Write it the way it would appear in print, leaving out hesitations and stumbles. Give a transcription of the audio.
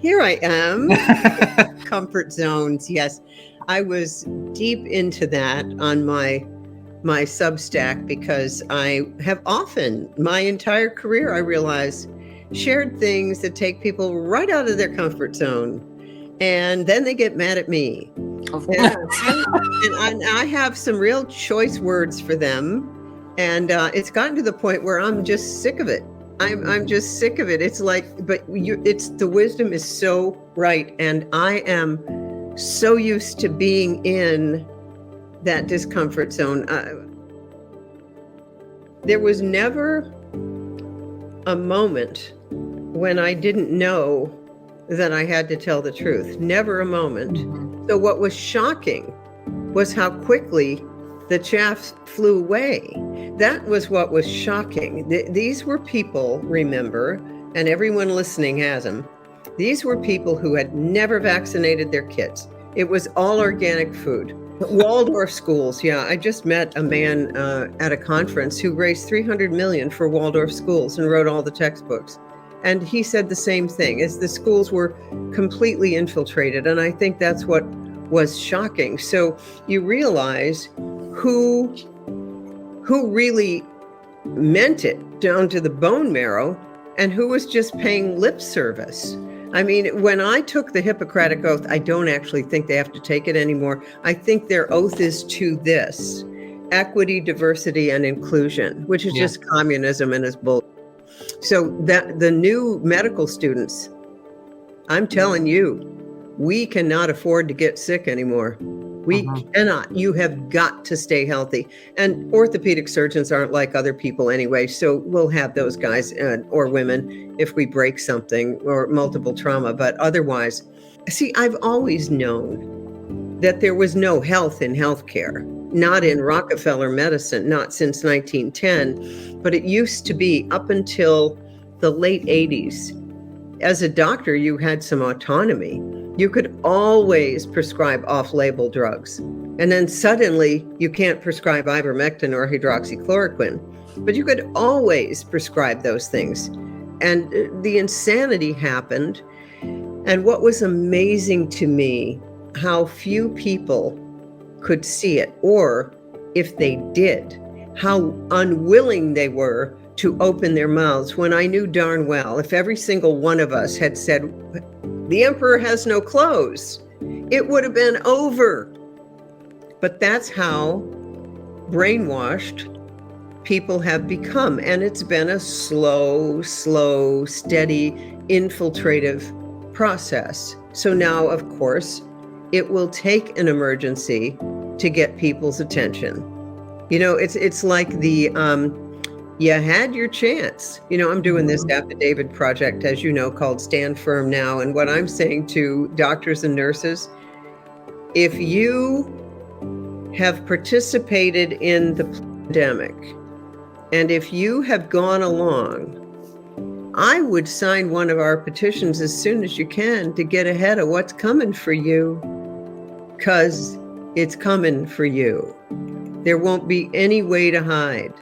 Here I am. Comfort zones. Yes. I was deep into that on my Substack because I have often, my entire career, I realize, shared things that take people right out of their comfort zone. And then they get mad at me. And I have some real choice words for them. And it's gotten to the point where I'm just sick of it. I'm just sick of it. It's like, but it's the wisdom is so right. And I am so used to being in that discomfort zone. There was never a moment when I didn't know that I had to tell the truth. Never a moment. So what was shocking was how quickly the chaff flew away. That was what was shocking. These were people, remember, and everyone listening has them. These were people who had never vaccinated their kids. It was all organic food. Waldorf schools. Yeah, I just met a man at a conference who raised $300 million for Waldorf schools and wrote all the textbooks. And he said the same thing, as the schools were completely infiltrated. And I think that's what was shocking. So you realize who really meant it down to the bone marrow and who was just paying lip service. I mean, when I took the Hippocratic Oath, I don't actually think they have to take it anymore. I think their oath is to this: equity, diversity, and inclusion, which is just communism and is bull. So that the new medical students, I'm telling you, we cannot afford to get sick anymore. We cannot. You have got to stay healthy. And orthopedic surgeons aren't like other people anyway. So we'll have those guys or women if we break something or multiple trauma. But otherwise, see, I've always known that there was no health in healthcare, not in Rockefeller medicine, not since 1910. But it used to be up until the late 80s. As a doctor, you had some autonomy. You could always prescribe off-label drugs. And then suddenly you can't prescribe ivermectin or hydroxychloroquine, but you could always prescribe those things. And the insanity happened. And what was amazing to me, how few people could see it, or if they did, how unwilling they were to open their mouths, when I knew darn well, if every single one of us had said, "The emperor has no clothes," it would have been over. But that's how brainwashed people have become. And it's been a slow, steady, infiltrative process. So now, of course, it will take an emergency to get people's attention. You know, it's like the, you had your chance. You know, I'm doing this affidavit project, as you know, called Stand Firm Now. And what I'm saying to doctors and nurses, if you have participated in the pandemic, and if you have gone along, I would sign one of our petitions as soon as you can to get ahead of what's coming for you, because it's coming for you. There won't be any way to hide.